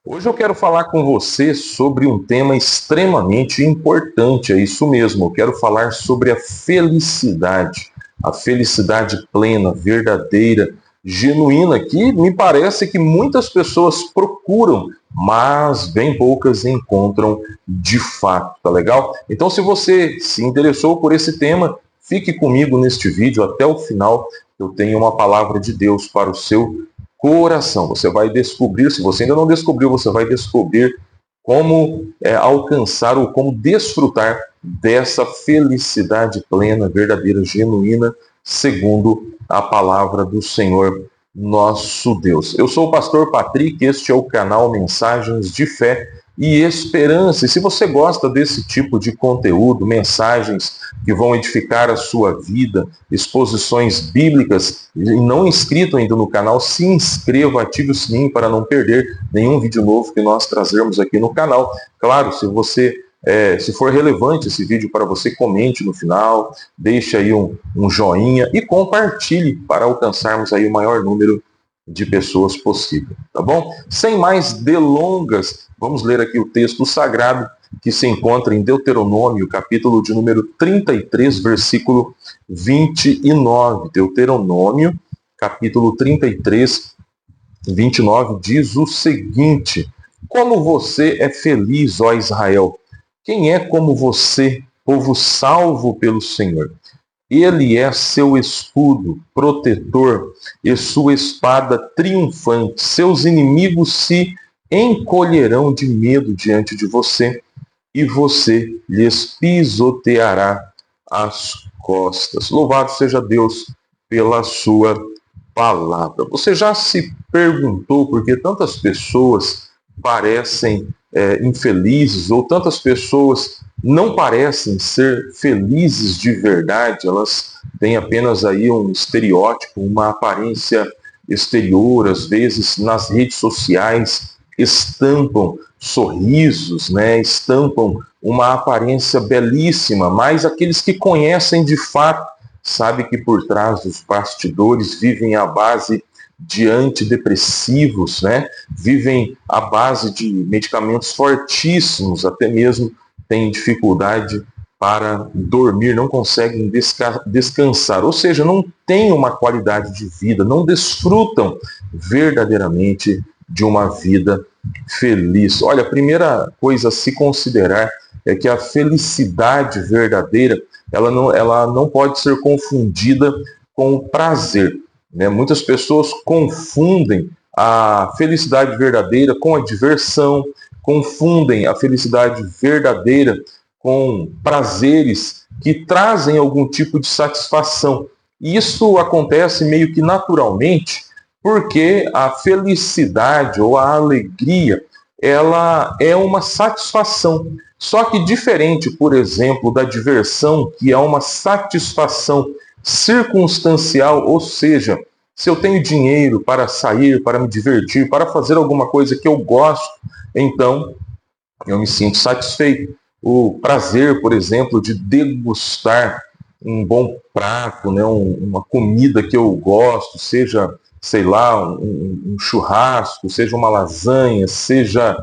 Hoje eu quero falar com você sobre um tema extremamente importante, é isso mesmo. Eu quero falar sobre a felicidade plena, verdadeira, genuína, que me parece que muitas pessoas procuram, mas bem poucas encontram de fato, tá legal? Então, se você se interessou por esse tema, fique comigo neste vídeo até o final. Eu tenho uma palavra de Deus para o seu coração. Você vai descobrir, se você ainda não descobriu, você vai descobrir como alcançar ou como desfrutar dessa felicidade plena, verdadeira, genuína, segundo a palavra do Senhor nosso Deus. Eu sou o pastor Patrick, este é o canal Mensagens de Fé e Esperança. E se você gosta desse tipo de conteúdo, mensagens que vão edificar a sua vida, exposições bíblicas, e não inscrito ainda no canal, se inscreva, ative o sininho para não perder nenhum vídeo novo que nós trazermos aqui no canal. Claro, se for relevante esse vídeo para você, comente no final, deixe aí um joinha e compartilhe para alcançarmos aí o maior número de pessoas possível, tá bom? Sem mais delongas, vamos ler aqui o texto sagrado que se encontra em Deuteronômio, capítulo de número 33, versículo 29. Deuteronômio, capítulo 33, 29, diz o seguinte: Como você é feliz, ó Israel! Quem é como você, povo salvo pelo Senhor? Ele é seu escudo protetor e sua espada triunfante. Seus inimigos se encolherão de medo diante de você, e você lhes pisoteará as costas. Louvado seja Deus pela sua palavra. Você já se perguntou por que tantas pessoas parecem infelizes, ou tantas pessoas não parecem ser felizes de verdade? Elas têm apenas aí um estereótipo, uma aparência exterior, às vezes nas redes sociais estampam sorrisos, né? Estampam uma aparência belíssima, mas aqueles que conhecem de fato sabem que por trás dos bastidores vivem à base de antidepressivos, né? Vivem à base de medicamentos fortíssimos, até mesmo têm dificuldade para dormir, não conseguem descansar, ou seja, não têm uma qualidade de vida, não desfrutam verdadeiramente de uma vida feliz. Olha, a primeira coisa a se considerar é que a felicidade verdadeira, ela não pode ser confundida com o prazer, né? Muitas pessoas confundem a felicidade verdadeira com a diversão, confundem a felicidade verdadeira com prazeres que trazem algum tipo de satisfação. E isso acontece meio que naturalmente, porque a felicidade ou a alegria, ela é uma satisfação. Só que diferente, por exemplo, da diversão, que é uma satisfação circunstancial, ou seja, se eu tenho dinheiro para sair, para me divertir, para fazer alguma coisa que eu gosto, então eu me sinto satisfeito. O prazer, por exemplo, de degustar um bom prato, né, uma comida que eu gosto, seja, sei lá, um churrasco, seja uma lasanha, seja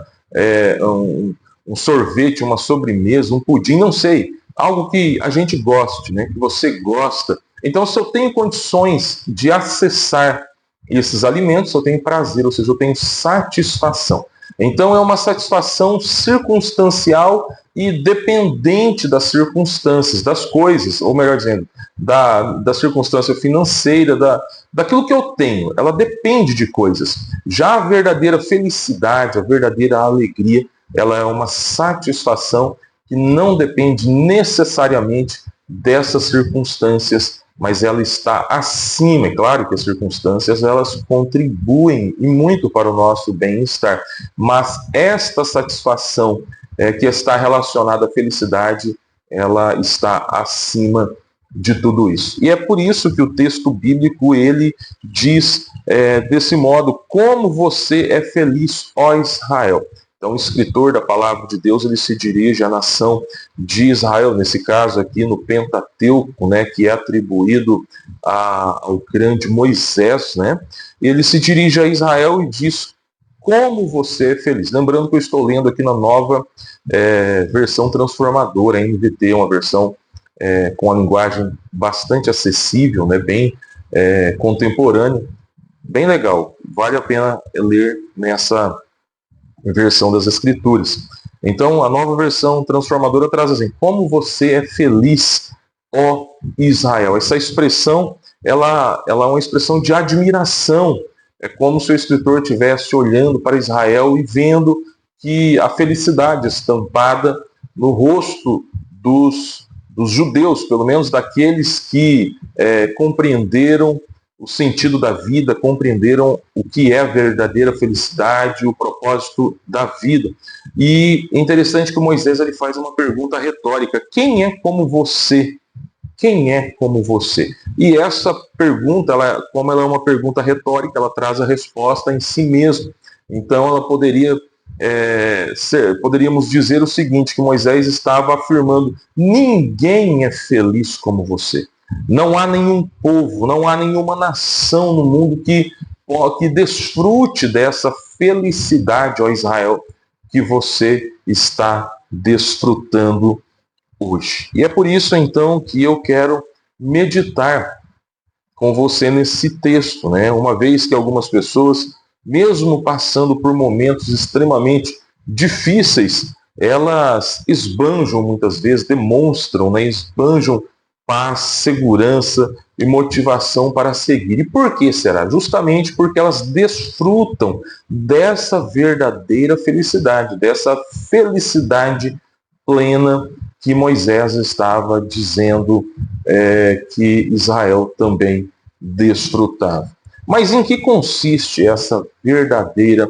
um sorvete, uma sobremesa, um pudim, não sei, algo que a gente goste, né, que você gosta. Então, se eu tenho condições de acessar esses alimentos, eu tenho prazer, ou seja, eu tenho satisfação. Então, é uma satisfação circunstancial e dependente das circunstâncias, das coisas, ou melhor dizendo, da circunstância financeira, daquilo que eu tenho. Ela depende de coisas. Já a verdadeira felicidade, a verdadeira alegria, ela é uma satisfação que não depende necessariamente dessas circunstâncias, mas ela está acima. É claro que as circunstâncias elas contribuem e muito para o nosso bem-estar, mas esta satisfação que está relacionada à felicidade, ela está acima de tudo isso. E é por isso que o texto bíblico ele diz desse modo: como você é feliz, ó Israel. Então, o escritor da palavra de Deus, ele se dirige à nação de Israel, nesse caso aqui no Pentateuco, né, que é atribuído ao grande Moisés, né? Ele se dirige a Israel e diz: como você é feliz. Lembrando que eu estou lendo aqui na nova versão transformadora, a NVT, uma versão com a linguagem bastante acessível, né, bem contemporânea, bem legal. Vale a pena ler nessa versão das Escrituras. Então, a nova versão transformadora traz assim: como você é feliz, ó Israel. Essa expressão, ela é uma expressão de admiração. É como se o escritor estivesse olhando para Israel e vendo que a felicidade estampada no rosto dos judeus, pelo menos daqueles que compreenderam o sentido da vida, compreenderam o que é a verdadeira felicidade, o propósito da vida. E é interessante que Moisés ele faz uma pergunta retórica: quem é como você? Quem é como você? E essa pergunta, como ela é uma pergunta retórica, ela traz a resposta em si mesma. Então ela poderíamos dizer o seguinte, que Moisés estava afirmando: ninguém é feliz como você. Não há nenhum povo, não há nenhuma nação no mundo que desfrute dessa felicidade, ó Israel, que você está desfrutando hoje. E é por isso, então, que eu quero meditar com você nesse texto, né? Uma vez que algumas pessoas, mesmo passando por momentos extremamente difíceis, elas esbanjam muitas vezes, demonstram, né? Esbanjam paz, segurança e motivação para seguir. E por que será? Justamente porque elas desfrutam dessa verdadeira felicidade, dessa felicidade plena que Moisés estava dizendo que Israel também desfrutava. Mas em que consiste essa verdadeira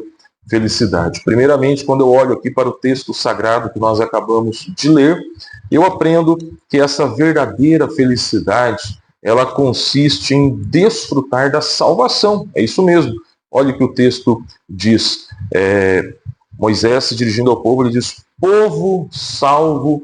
felicidade? Primeiramente, quando eu olho aqui para o texto sagrado que nós acabamos de ler, eu aprendo que essa verdadeira felicidade, ela consiste em desfrutar da salvação. É isso mesmo. Olha o que o texto diz. Moisés, se dirigindo ao povo, ele diz: povo salvo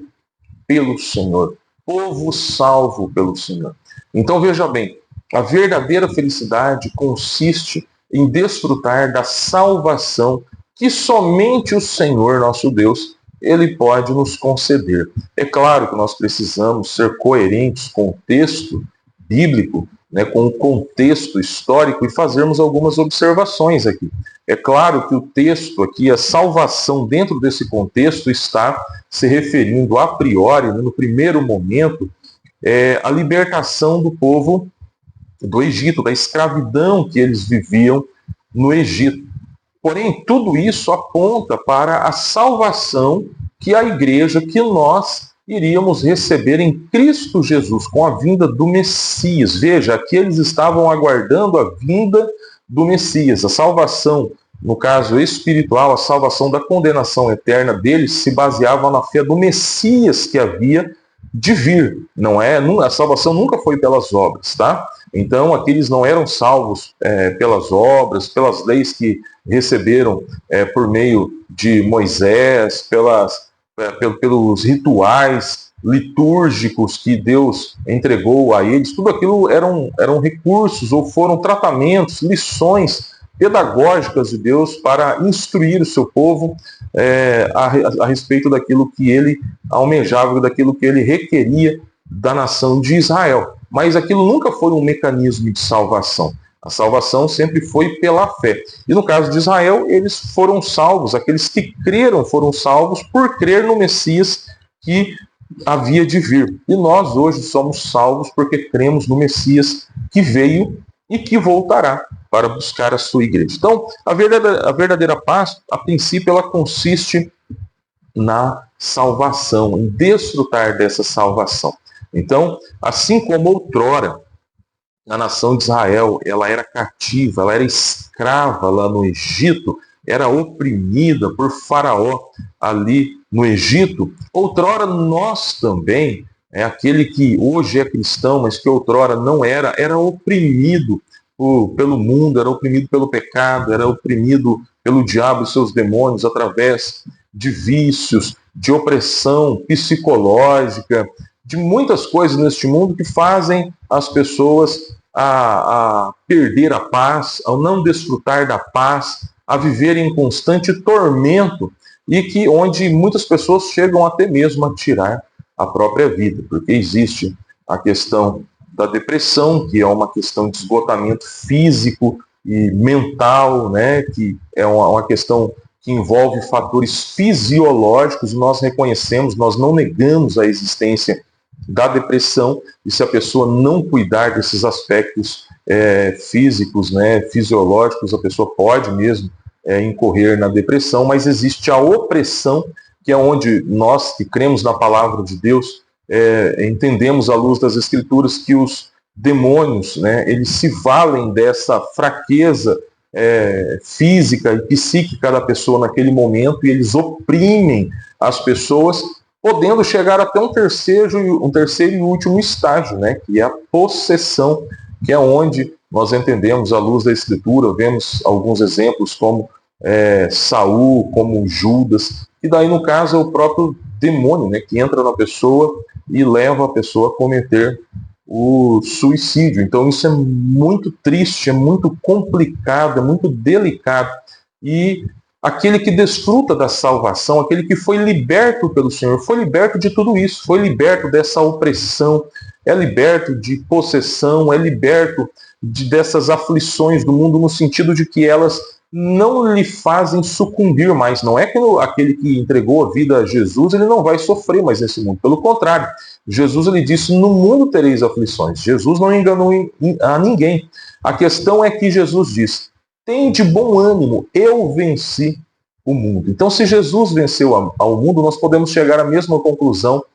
pelo Senhor. Povo salvo pelo Senhor. Então veja bem, a verdadeira felicidade consiste em desfrutar da salvação que somente o Senhor, nosso Deus, ele pode nos conceder. É claro que nós precisamos ser coerentes com o texto bíblico, né, com o contexto histórico, e fazermos algumas observações aqui. É claro que o texto aqui, a salvação dentro desse contexto, está se referindo a priori, no primeiro momento, à libertação do povo do Egito, da escravidão que eles viviam no Egito. Porém, tudo isso aponta para a salvação que a igreja, que nós iríamos receber em Cristo Jesus, com a vinda do Messias. Veja, aqui eles estavam aguardando a vinda do Messias. A salvação, no caso espiritual, a salvação da condenação eterna deles se baseava na fé do Messias que havia de vir. Não é? A salvação nunca foi pelas obras, tá? Então, aqueles não eram salvos pelas obras, pelas leis que receberam por meio de Moisés, pelos rituais litúrgicos que Deus entregou a eles. Tudo aquilo eram recursos ou foram tratamentos, lições pedagógicas de Deus para instruir o seu povo a respeito daquilo que ele almejava, daquilo que ele requeria da nação de Israel. Mas aquilo nunca foi um mecanismo de salvação. A salvação sempre foi pela fé. E no caso de Israel, eles foram salvos, aqueles que creram foram salvos por crer no Messias que havia de vir. E nós hoje somos salvos porque cremos no Messias que veio e que voltará para buscar a sua igreja. Então, a verdadeira paz, a princípio, ela consiste na salvação, em desfrutar dessa salvação. Então, assim como outrora, a nação de Israel, ela era cativa, ela era escrava lá no Egito, era oprimida por Faraó ali no Egito. Outrora nós também, aquele que hoje é cristão, mas que outrora não era oprimido pelo mundo, era oprimido pelo pecado, era oprimido pelo diabo e seus demônios através de vícios, de opressão psicológica, de muitas coisas neste mundo que fazem as pessoas a perder a paz, ao não desfrutar da paz, a viver em constante tormento e que onde muitas pessoas chegam até mesmo a tirar a própria vida, porque existe a questão da depressão, que é uma questão de esgotamento físico e mental, né, que é uma questão que envolve fatores fisiológicos. Nós reconhecemos, nós não negamos a existência da depressão, e se a pessoa não cuidar desses aspectos físicos, né, fisiológicos, a pessoa pode mesmo incorrer na depressão. Mas existe a opressão, que é onde nós que cremos na palavra de Deus entendemos à luz das Escrituras que os demônios, né, eles se valem dessa fraqueza física e psíquica da pessoa naquele momento, e eles oprimem as pessoas, podendo chegar até um terceiro e último estágio, né, que é a possessão, que é onde nós entendemos à luz da Escritura, vemos alguns exemplos como Saul, como Judas, e daí no caso é o próprio demônio, né, que entra na pessoa e leva a pessoa a cometer o suicídio. Então isso é muito triste, é muito complicado, é muito delicado. E aquele que desfruta da salvação, aquele que foi liberto pelo Senhor, foi liberto de tudo isso, foi liberto dessa opressão, é liberto de possessão, é liberto dessas aflições do mundo, no sentido de que elas não lhe fazem sucumbir mais. Não é que aquele que entregou a vida a Jesus, ele não vai sofrer mais nesse mundo. Pelo contrário, Jesus ele disse, no mundo tereis aflições. Jesus não enganou a ninguém. A questão é que Jesus diz, tem de bom ânimo, eu venci o mundo. Então, se Jesus venceu ao mundo, nós podemos chegar à mesma conclusão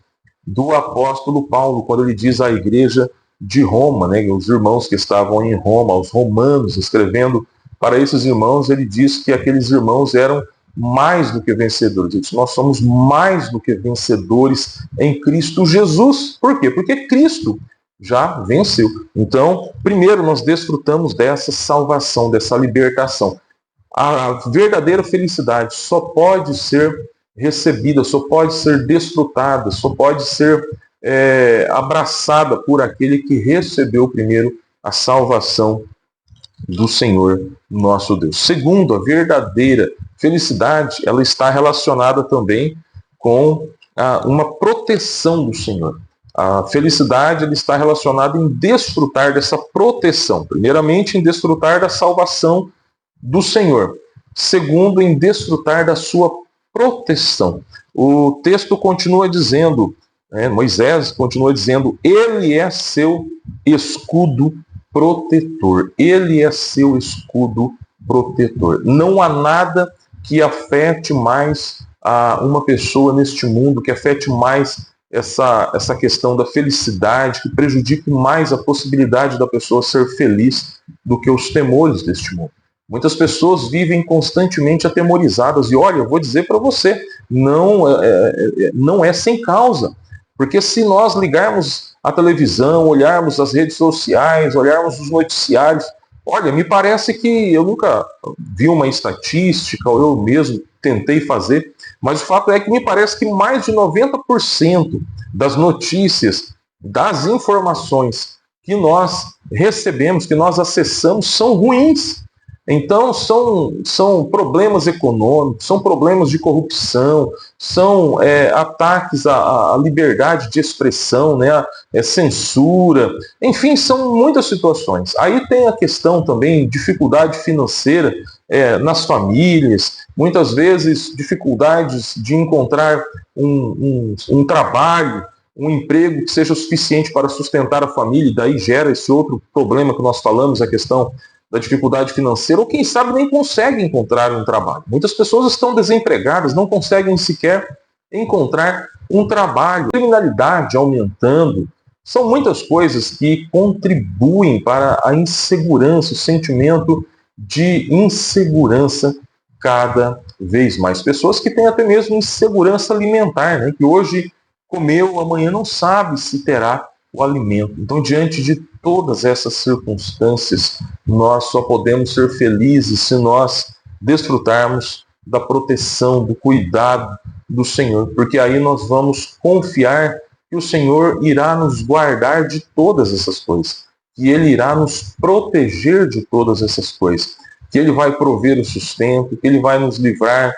do apóstolo Paulo, quando ele diz à igreja de Roma, né, os irmãos que estavam em Roma, os romanos, escrevendo para esses irmãos, ele diz que aqueles irmãos eram mais do que vencedores. Ele diz, nós somos mais do que vencedores em Cristo Jesus. Por quê? Porque Cristo já venceu. Então, primeiro, nós desfrutamos dessa salvação, dessa libertação. A verdadeira felicidade só pode ser recebida, só pode ser desfrutada, só pode ser abraçada por aquele que recebeu primeiro a salvação do Senhor nosso Deus. Segundo, a verdadeira felicidade, ela está relacionada também com uma proteção do Senhor. A felicidade ela está relacionada em desfrutar dessa proteção. Primeiramente, em desfrutar da salvação do Senhor. Segundo, em desfrutar da sua proteção. O texto continua dizendo, Moisés continua dizendo, ele é seu escudo protetor. Ele é seu escudo protetor. Não há nada que afete mais uma pessoa neste mundo, que afete mais essa questão da felicidade, que prejudique mais a possibilidade da pessoa ser feliz do que os temores deste mundo. Muitas pessoas vivem constantemente atemorizadas. E olha, eu vou dizer para você, não é sem causa. Porque se nós ligarmos a televisão, olharmos as redes sociais, olharmos os noticiários, olha, me parece que eu nunca vi uma estatística, ou eu mesmo tentei fazer, mas o fato é que me parece que mais de 90% das notícias, das informações que nós recebemos, que nós acessamos, são ruins. Então, são problemas econômicos, são problemas de corrupção, são ataques à liberdade de expressão, né, censura, enfim, são muitas situações. Aí tem a questão também, dificuldade financeira nas famílias, muitas vezes dificuldades de encontrar um trabalho, um emprego que seja suficiente para sustentar a família, e daí gera esse outro problema que nós falamos, a questão da dificuldade financeira, ou quem sabe nem consegue encontrar um trabalho. Muitas pessoas estão desempregadas, não conseguem sequer encontrar um trabalho. A criminalidade aumentando, são muitas coisas que contribuem para a insegurança, o sentimento de insegurança cada vez mais. Pessoas que têm até mesmo insegurança alimentar, né? Que hoje comeu, amanhã não sabe se terá o alimento. Então, diante de todas essas circunstâncias, nós só podemos ser felizes se nós desfrutarmos da proteção, do cuidado do Senhor, porque aí nós vamos confiar que o Senhor irá nos guardar de todas essas coisas, que Ele irá nos proteger de todas essas coisas. que Ele vai prover o sustento, que Ele vai nos livrar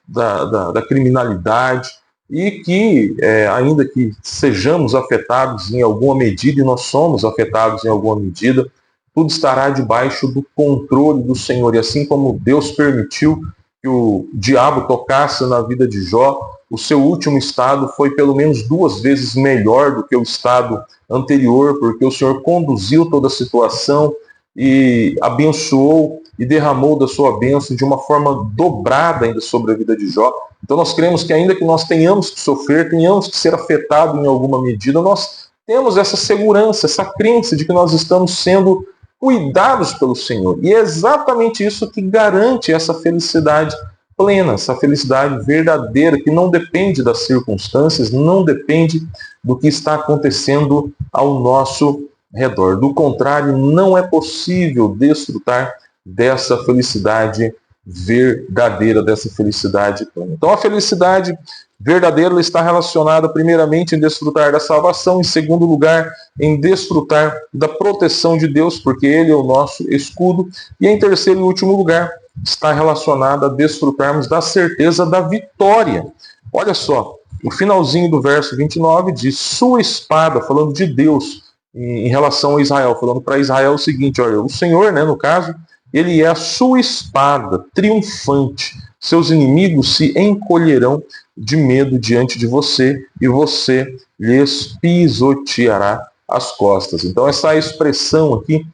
da criminalidade, e que, ainda que sejamos afetados em alguma medida, e nós somos afetados em alguma medida, tudo estará debaixo do controle do Senhor. E assim como Deus permitiu que o diabo tocasse na vida de Jó, o seu último estado foi pelo menos 2 vezes melhor do que o estado anterior, porque o Senhor conduziu toda a situação e abençoou e derramou da sua bênção de uma forma dobrada ainda sobre a vida de Jó. Então nós cremos que ainda que nós tenhamos que sofrer, tenhamos que ser afetados em alguma medida, nós temos essa segurança, essa crença de que nós estamos sendo cuidados pelo Senhor. E é exatamente isso que garante essa felicidade plena, essa felicidade verdadeira, que não depende das circunstâncias, não depende do que está acontecendo ao nosso redor. Do contrário, não é possível desfrutar dessa felicidade verdadeira, dessa felicidade plena. Então a felicidade verdadeira está relacionada primeiramente em desfrutar da salvação, em segundo lugar em desfrutar da proteção de Deus, porque Ele é o nosso escudo, e em terceiro e último lugar está relacionada a desfrutarmos da certeza da vitória. Olha só, o finalzinho do verso 29 diz: sua espada, falando de Deus em relação a Israel, falando para Israel o seguinte: olha, o Senhor, no caso, Ele é a sua espada triunfante, seus inimigos se encolherão de medo diante de você, e você lhes pisoteará as costas. Então essa expressão aqui,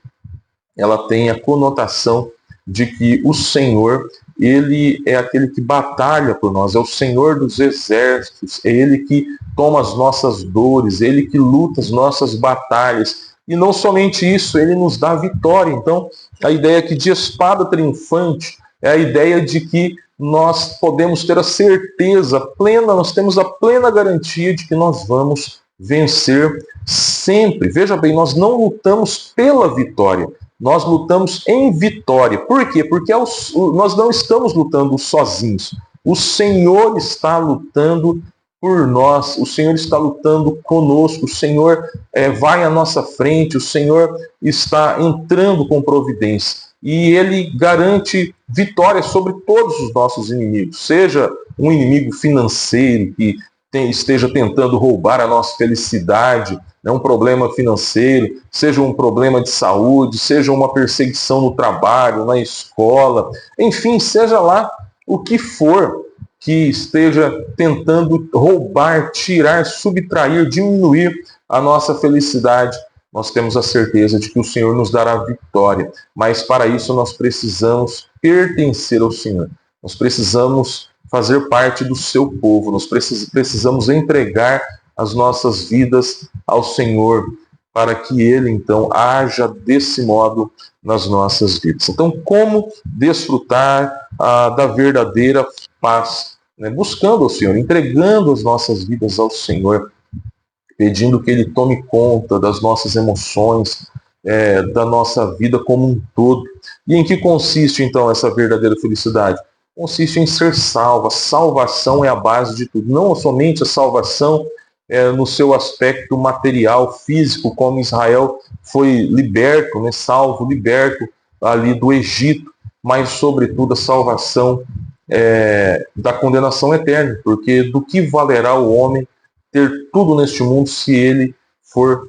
ela tem a conotação de que o Senhor, Ele é aquele que batalha por nós, é o Senhor dos exércitos, é Ele que toma as nossas dores, é Ele que luta as nossas batalhas. E não somente isso, Ele nos dá vitória. Então, a ideia aqui de espada triunfante é a ideia de que nós podemos ter a certeza plena, nós temos a plena garantia de que nós vamos vencer sempre. Veja bem, nós não lutamos pela vitória, nós lutamos em vitória. Por quê? Porque nós não estamos lutando sozinhos. O Senhor está lutando por nós, o Senhor está lutando conosco, o Senhor vai à nossa frente, o Senhor está entrando com providência. E Ele garante vitória sobre todos os nossos inimigos, seja um inimigo financeiro que esteja tentando roubar a nossa felicidade, um problema financeiro, seja um problema de saúde, seja uma perseguição no trabalho, na escola, enfim, seja lá o que for que esteja tentando roubar, tirar, subtrair, diminuir a nossa felicidade. Nós temos a certeza de que o Senhor nos dará vitória, mas para isso nós precisamos pertencer ao Senhor. Nós precisamos fazer parte do seu povo, nós precisamos entregar as nossas vidas ao Senhor, para que Ele, então, haja desse modo nas nossas vidas. Então, como desfrutar da verdadeira paz? Buscando ao Senhor, entregando as nossas vidas ao Senhor, pedindo que Ele tome conta das nossas emoções, da nossa vida como um todo. E em que consiste, então, essa verdadeira felicidade? Consiste em ser salvo. A salvação é a base de tudo. Não somente a salvação no seu aspecto material, físico, como Israel foi liberto, salvo, liberto ali do Egito, mas, sobretudo, a salvação da condenação eterna. Porque do que valerá o homem ter tudo neste mundo se ele for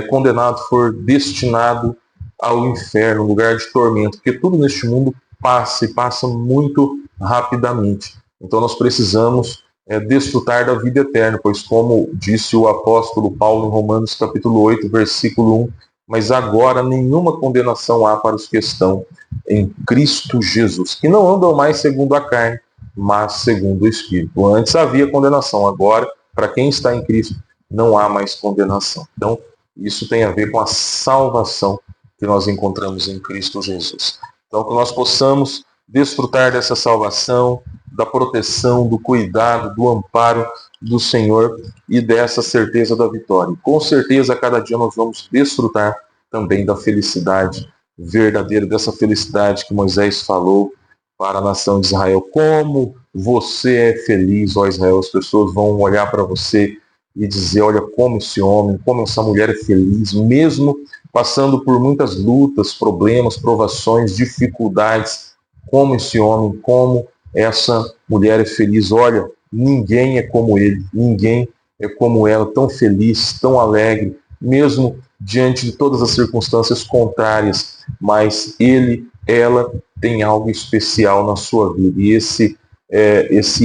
condenado, for destinado ao inferno, lugar de tormento? Porque tudo neste mundo passa, e passa muito rapidamente. Então nós precisamos desfrutar da vida eterna, pois como disse o apóstolo Paulo em Romanos capítulo 8, versículo 1, mas agora nenhuma condenação há para os que estão em Cristo Jesus, que não andam mais segundo a carne, mas segundo o Espírito. Antes havia condenação, agora, para quem está em Cristo, não há mais condenação. Então, isso tem a ver com a salvação que nós encontramos em Cristo Jesus. Então, que nós possamos desfrutar dessa salvação, da proteção, do cuidado, do amparo do Senhor e dessa certeza da vitória. E com certeza, a cada dia nós vamos desfrutar também da felicidade verdadeira, dessa felicidade que Moisés falou para a nação de Israel. Como você é feliz, ó Israel. As pessoas vão olhar para você e dizer: olha como esse homem, como essa mulher é feliz, mesmo passando por muitas lutas, problemas, provações, dificuldades, como esse homem, como essa mulher é feliz. Olha, ninguém é como ele, ninguém é como ela, tão feliz, tão alegre, mesmo diante de todas as circunstâncias contrárias, mas ele, ela tem algo especial na sua vida. E esse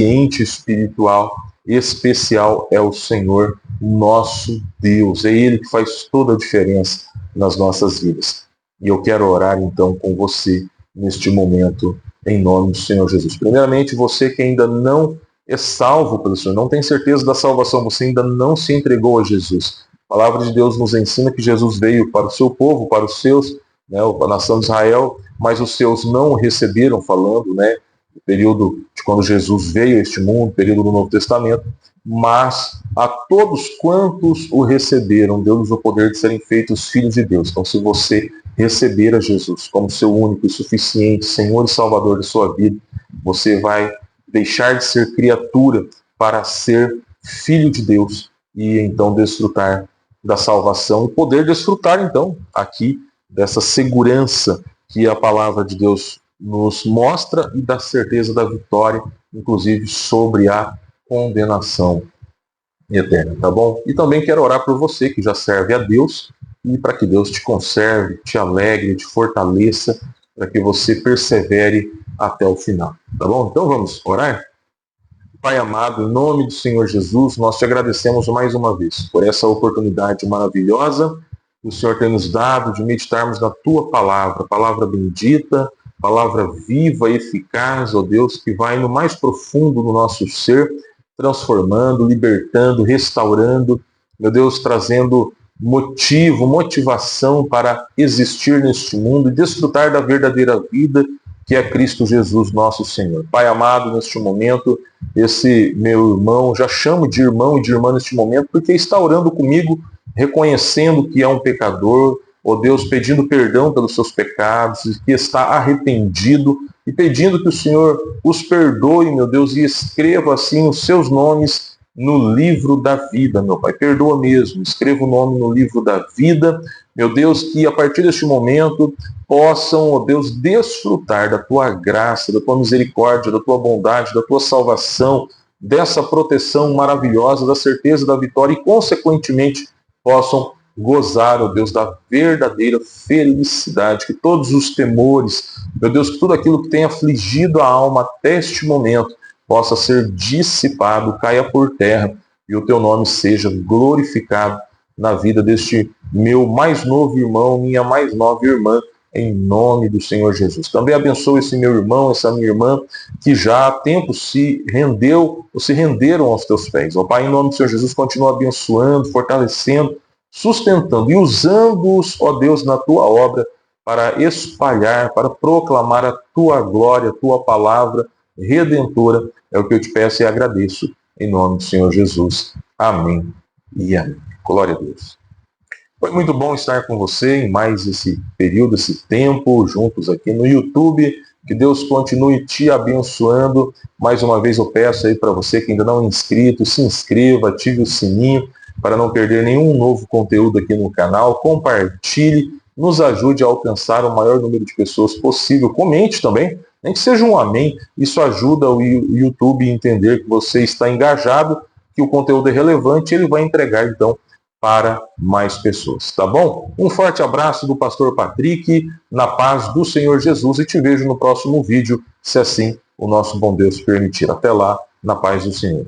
ente espiritual especial é o Senhor, nosso Deus. É Ele que faz toda a diferença nas nossas vidas. E eu quero orar então com você neste momento, em nome do Senhor Jesus. Primeiramente, você que ainda não é salvo pelo Senhor, não tem certeza da salvação, você ainda não se entregou a Jesus. A palavra de Deus nos ensina que Jesus veio para o seu povo, para os seus, né, a nação de Israel, mas os seus não o receberam, falando, né, no período de quando Jesus veio a este mundo, período do Novo Testamento, mas a todos quantos o receberam, deu-lhes o poder de serem feitos filhos de Deus. Então, se você receber a Jesus como seu único e suficiente Senhor e Salvador de sua vida, você vai deixar de ser criatura para ser filho de Deus e então desfrutar da salvação e poder desfrutar então aqui dessa segurança que a palavra de Deus nos mostra e da certeza da vitória, inclusive sobre a condenação eterna, tá bom? E também quero orar por você que já serve a Deus e para que Deus te conserve, te alegre, te fortaleça, para que você persevere até o final, tá bom? Então vamos orar? Pai amado, em nome do Senhor Jesus, nós te agradecemos mais uma vez por essa oportunidade maravilhosa que o Senhor tem nos dado de meditarmos na tua palavra, palavra bendita, palavra viva e eficaz, ó Deus, que vai no mais profundo do nosso ser, transformando, libertando, restaurando, meu Deus, trazendo motivação para existir neste mundo e desfrutar da verdadeira vida que é Cristo Jesus, nosso Senhor. Pai amado, neste momento, esse meu irmão, já chamo de irmão e de irmã neste momento, porque está orando comigo, reconhecendo que é um pecador, ó Deus, pedindo perdão pelos seus pecados, que está arrependido e pedindo que o Senhor os perdoe, meu Deus, e escreva assim os seus nomes no livro da vida, meu Pai. Perdoa mesmo, escreva o nome no livro da vida, meu Deus, que a partir deste momento possam, ó Deus, desfrutar da tua graça, da tua misericórdia, da tua bondade, da tua salvação, dessa proteção maravilhosa, da certeza da vitória e, consequentemente, possam gozar, ó Deus, da verdadeira felicidade, que todos os temores, meu Deus, que tudo aquilo que tem afligido a alma até este momento possa ser dissipado, caia por terra e o teu nome seja glorificado na vida deste meu mais novo irmão, minha mais nova irmã, em nome do Senhor Jesus. Também abençoa esse meu irmão, essa minha irmã, que já há tempo se renderam aos teus pés. Ó Pai, em nome do Senhor Jesus, continua abençoando, fortalecendo, sustentando e usando-os, ó Deus, na tua obra para espalhar, para proclamar a tua glória, a tua palavra redentora. É o que eu te peço e agradeço em nome do Senhor Jesus. Amém e amém. Glória a Deus. Foi muito bom estar com você em mais esse período, esse tempo, juntos aqui no YouTube. Que Deus continue te abençoando. Mais uma vez eu peço aí para você que ainda não é inscrito, se inscreva, ative o sininho para não perder nenhum novo conteúdo aqui no canal. Compartilhe, nos ajude a alcançar o maior número de pessoas possível. Comente também, nem que seja um amém. Isso ajuda o YouTube a entender que você está engajado, que o conteúdo é relevante e ele vai entregar então para mais pessoas, tá bom? Um forte abraço do pastor Patrick, na paz do Senhor Jesus, e te vejo no próximo vídeo, se assim o nosso bom Deus permitir. Até lá, na paz do Senhor.